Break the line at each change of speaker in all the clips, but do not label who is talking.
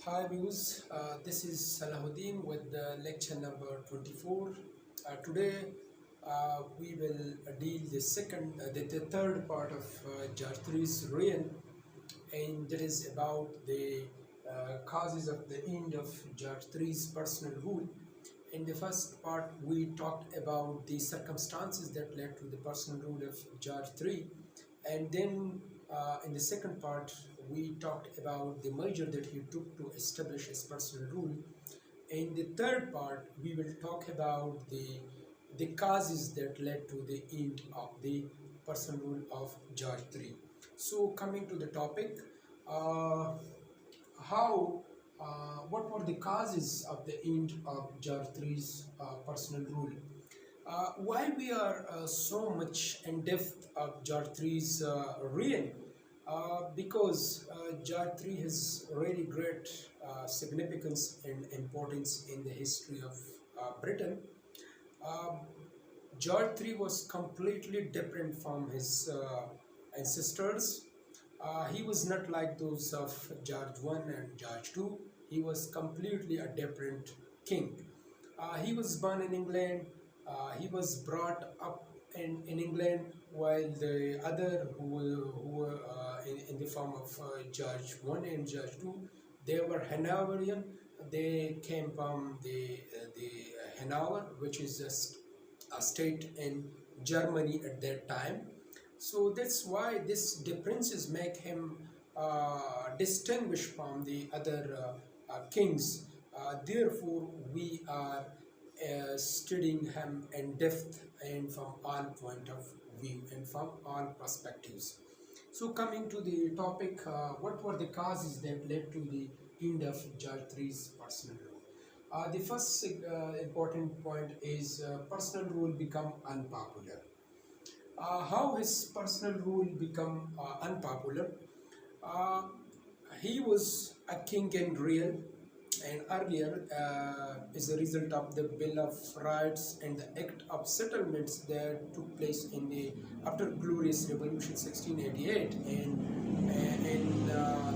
Hi viewers, this is Salahuddin with lecture number 24. Today we will deal the third part of Jartri's reign, and that is about the causes of the end of Jartri's personal rule. In the first part, we talked about the circumstances that led to the personal rule of Jartri, and then in the second part, we talked about the measure that he took to establish his personal rule. In the third part, we will talk about the causes that led to the end of the personal rule of George III. So, coming to the topic, uh, how what were the causes of the end of George III's personal rule? Why we are so much in depth of George III's reign? Because George III has really great significance and importance in the history of Britain. Uh, George III was completely different from his ancestors. He was not like those of George I and George II. He was completely a different king. He was born in England. He was brought up in England, while the other who were in the form of George I and George II, they were Hanoverian. They came from the Hanover, which is a state in Germany at that time. So that's why these differences make him distinguished from the other kings. Therefore, we are studying him in depth and from all point of view and from all perspectives. So coming to the topic, what were the causes that led to the end of George III's personal rule? The first important point is personal rule become unpopular. How his personal rule become unpopular? Uh, he was a king in real, and earlier, as a result of the Bill of Rights and the Act of Settlements that took place in the after Glorious Revolution 1688, and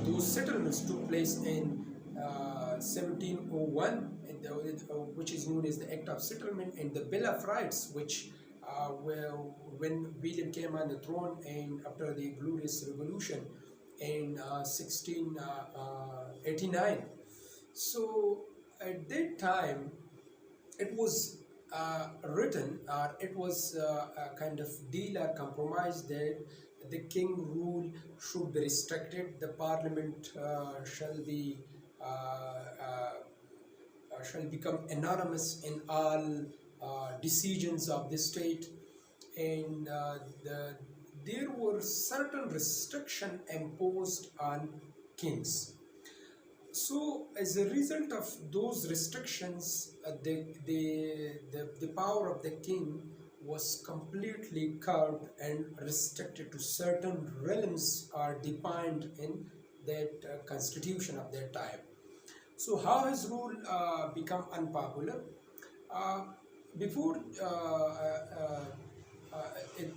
those settlements took place in 1701, which is known as the Act of Settlement, and the Bill of Rights, which when William came on the throne and after the Glorious Revolution in 1689. So at that time, it was written, or it was a kind of deal or compromise that the king rule should be restricted. The parliament shall become anonymous in all decisions of the state, and there were certain restriction imposed on kings. So, as a result of those restrictions, the power of the king was completely curbed and restricted to certain realms are defined in that constitution of that time. So, how his rule become unpopular? Uh, before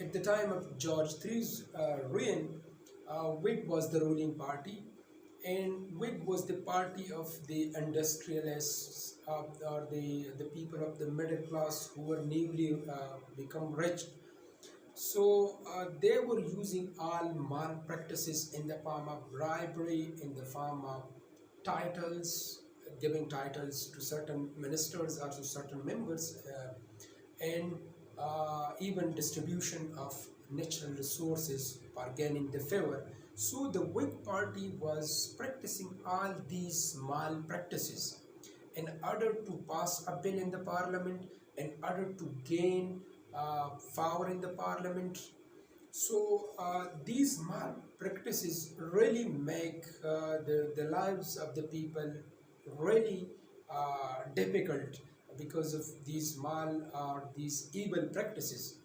at the time of George III's reign, Whig was the ruling party, and Whig was the party of the industrialists or the people of the middle class who were newly become rich. So they were using all malpractices in the form of bribery, in the form of titles, giving titles to certain ministers or to certain members, and even distribution of natural resources for gaining the favor. So the Whig Party was practicing all these malpractices in order to pass a bill in the parliament, in order to gain power in the parliament. So these malpractices really make the lives of the people really difficult because of these these evil practices.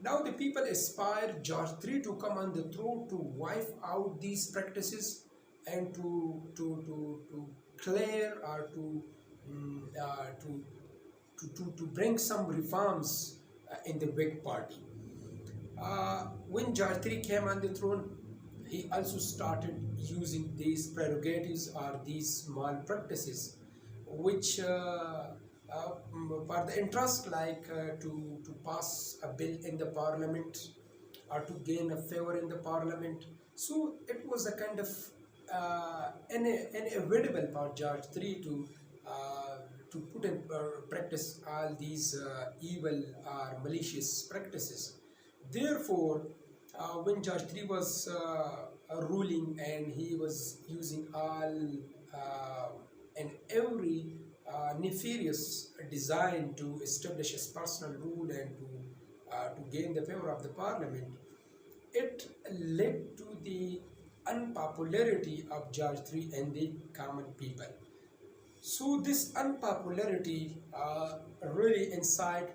Now the people aspire George III to come on the throne to wipe out these practices and to clear or to bring some reforms in the Whig Party. When George III came on the throne, he also started using these prerogatives or these small practices, which for the interest, like to pass a bill in the parliament or to gain a favor in the parliament. So it was a kind of inevitable for George III uh, to put in practice all these evil or malicious practices. Therefore, when George III was ruling and he was using all uh, and every nefarious design to establish his personal rule and to gain the favor of the parliament, it led to the unpopularity of George III and the common people. So this unpopularity really instigate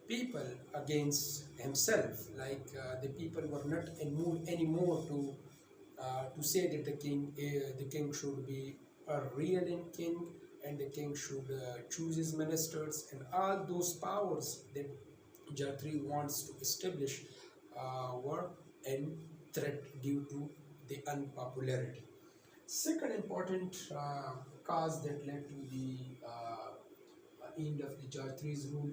people against himself. Like the people were not in mood anymore to say that the king should be a real king, and the king should choose his ministers, and all those powers that Jatri wants to establish were in threat due to the unpopularity. Second important cause that led to the end of the Jatri's rule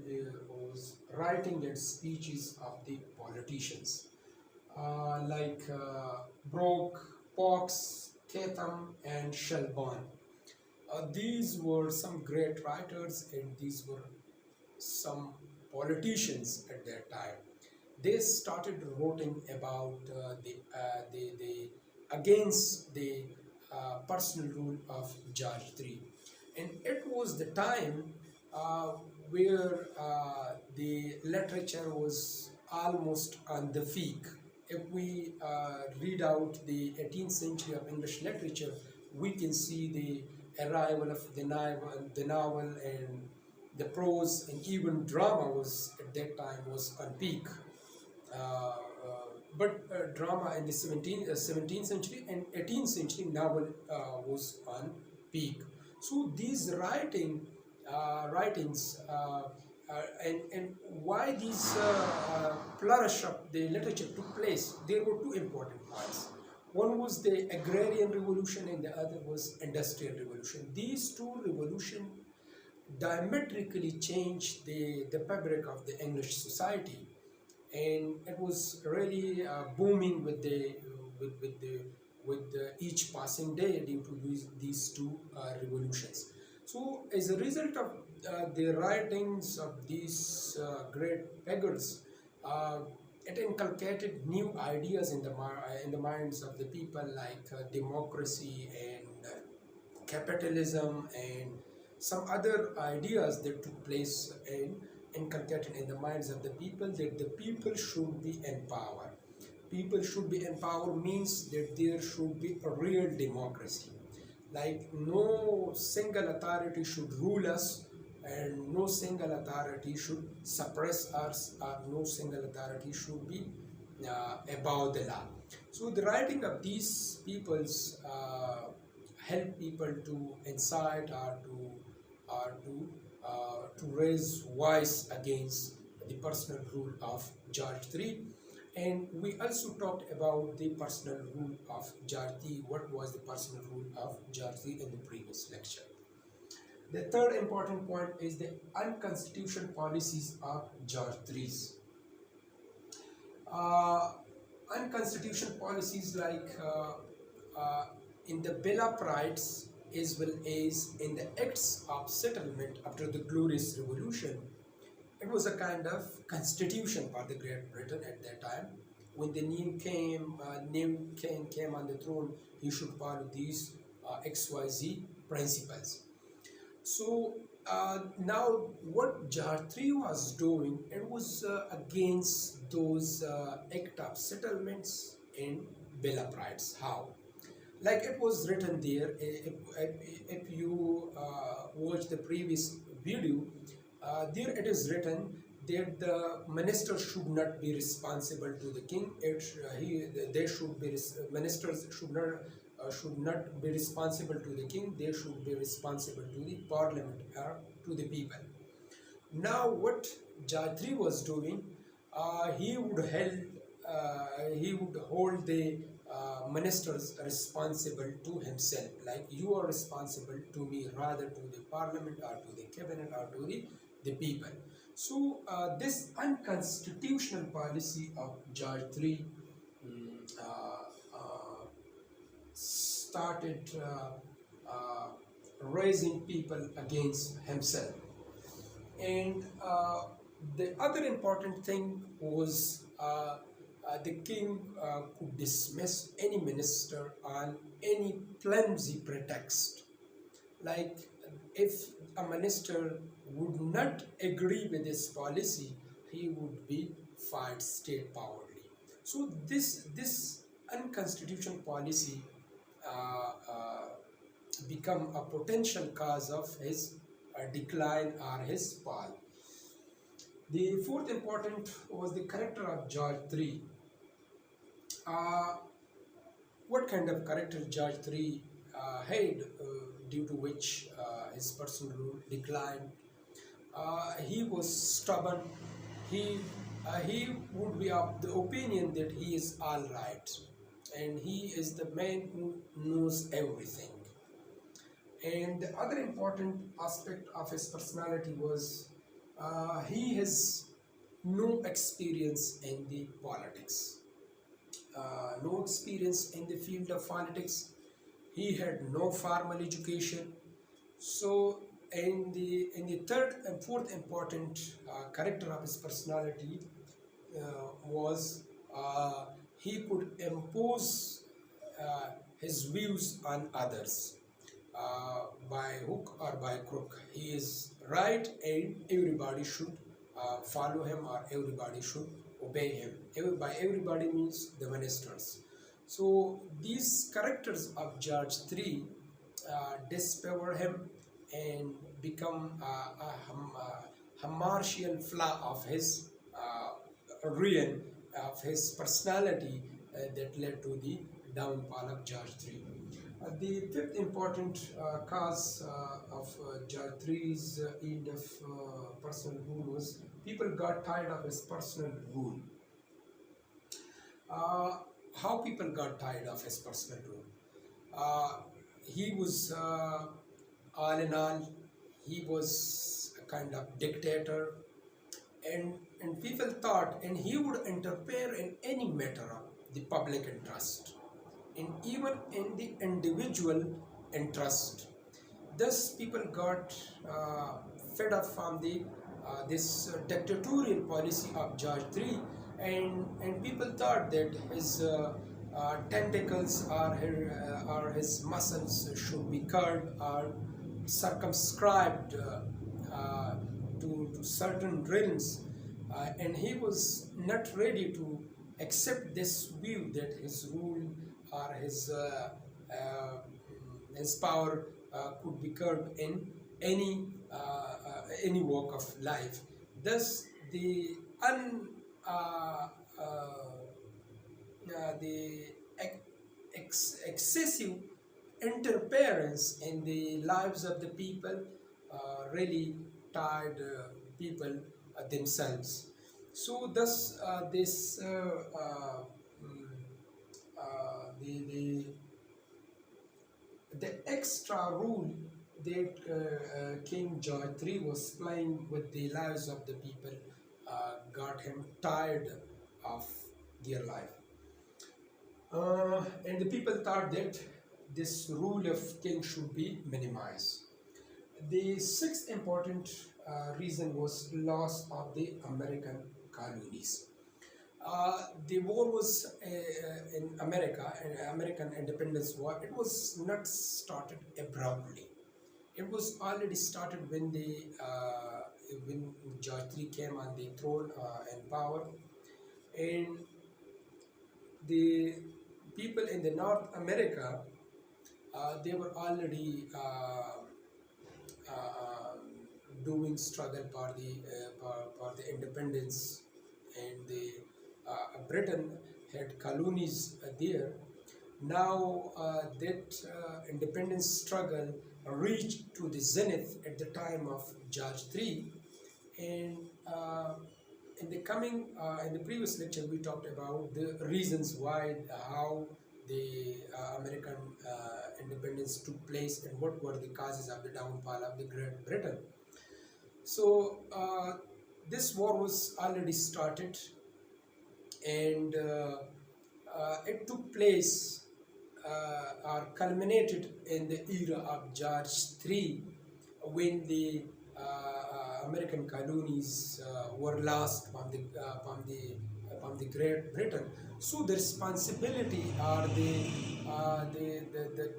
was writing and speeches of the politicians like Broke, Fox, Tatham, and Shelburne. These were some great writers, and these were some politicians at that time. They started writing about the against the personal rule of George III, and it was the time uh, where the literature was almost on the peak. If we read out the 18th century of English literature, we can see the arrival of the novel and the prose and even drama was at that time was on peak. But drama in the 17th century and 18th century novel was on peak. So these writings and why these flourish of the literature took place, there were two important parts. One was the Agrarian Revolution and the other was Industrial Revolution. These two revolutions diametrically changed the fabric of the English society, and it was really booming with each passing day due to these two revolutions. So as a result of the writings of these great figures, uh, it inculcated new ideas in the minds of the people, like democracy and capitalism and some other ideas that took place and inculcated in the minds of the people, that the people should be empowered. People should be empowered means that there should be a real democracy. Like no single authority should rule us, and no single authority should suppress us, or no single authority should be above the law. So the writing of these peoples help people to incite or to raise voice against the personal rule of George III. And we also talked about the personal rule of George III. What was the personal rule of George III in the previous lecture? The third important point is the unconstitutional policies of George III's. Uh, Unconstitutional policies like uh, in the Bill of Rights as well as in the Acts of Settlement after the Glorious Revolution. It was a kind of constitution for the Great Britain at that time. When the new king came on the throne, he should follow these XYZ principles. So now what Jhartri was doing, it was against those act of settlements in Bill of Rights. How? Like it was written there, if you watch the previous video, there it is written that the minister should not be responsible to the king. They should be ministers should not be responsible to the king. They should be responsible to the parliament or to the people. Now what Jatri was doing, he would he would hold the ministers responsible to himself, like you are responsible to me, rather to the parliament or to the cabinet or to the people. So this unconstitutional policy of George III started raising people against himself. And the other important thing was the king could dismiss any minister on any flimsy pretext. Like if a minister would not agree with his policy, he would be fired state powerly. So this unconstitutional policy become a potential cause of his decline or his fall. The fourth important was the character of George III. Uh, what kind of character George III had, due to which his personal rule declined? He was stubborn. He would be of the opinion that he is all right, and he is the man who knows everything. And the other important aspect of his personality was he has no experience in the politics, no experience in the field of politics. He had no formal education. So, in the third and fourth important character of his personality was he could impose his views on others by hook or by crook. He is right, and everybody should follow him, or everybody should obey him. By everybody means the ministers. So these characters of George III dispower him and become a martial flaw of his ruin, of his personality, that led to the downfall of George III. The fifth important cause of George III's end of personal rule was people got tired of his personal rule. How people got tired of his personal rule? He was, all in all, he was a kind of dictator, and people thought, and he would interfere in any matter of the public interest, and even in the individual interest. Thus, people got fed up from the this dictatorial policy of George III, and people thought that his tentacles or his muscles should be curved or circumscribed to certain realms, and he was not ready to accept this view that his rule or his power could be curbed in any walk of life. Thus, the excessive interference in the lives of the people really tired people themselves. So, thus, this the extra rule that King George III was playing with the lives of the people got him tired of their life. And the people thought that this rule of king should be minimized. The sixth important reason was loss of the American colonies. The war was in America, American Independence War. It was not started abruptly. It was already started when when George III came on the throne and power, and the people in the North America, they were already doing struggle for the independence, and the Britain had colonies there. Now that independence struggle reached to the zenith at the time of George III, and In the previous lecture, we talked about the reasons why, how the American independence took place, and what were the causes of the downfall of the Great Britain. So this war was already started, and it took place or culminated in the era of George III, when the American colonies were lost from the Great Britain. So the responsibility, or the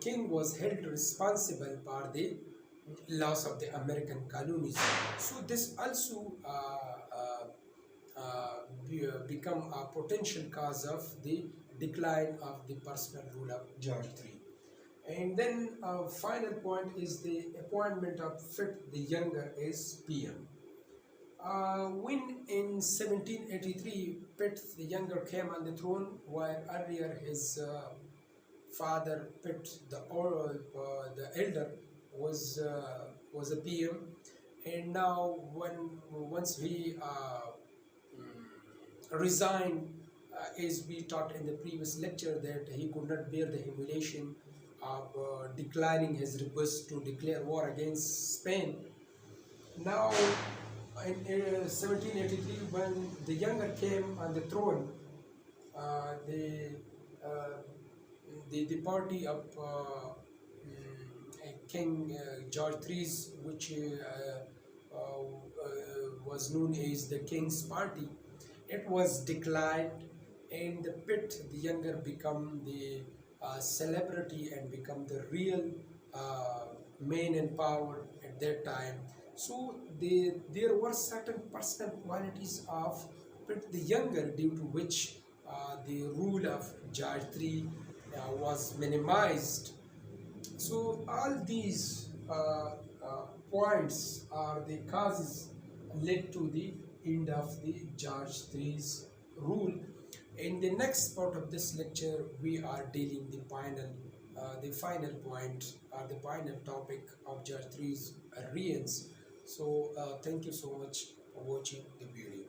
king was held responsible for the loss of the American colonies. So this also become a potential cause of the decline of the personal rule of George III. And then final point is the appointment of Pitt the Younger as PM. When in 1783 Pitt the Younger came on the throne, while earlier his father Pitt the Elder was a PM, and now once he resigned, as we taught in the previous lecture, that he could not bear the humiliation of declining his request to declare war against Spain. Now, in 1783, when the Younger came on the throne, uh, the, uh, the party of King George III's, which was known as the King's Party, it was declined, and the Pitt the Younger become the celebrity and become the real man in power at that time. So there were certain personal qualities of Pitt the Younger, due to which the rule of George III was minimized. So all these points are the causes led to the end of the George III's rule. In the next part of this lecture, we are dealing the final point, or the final topic of George III's reigns. So thank you so much for watching the video.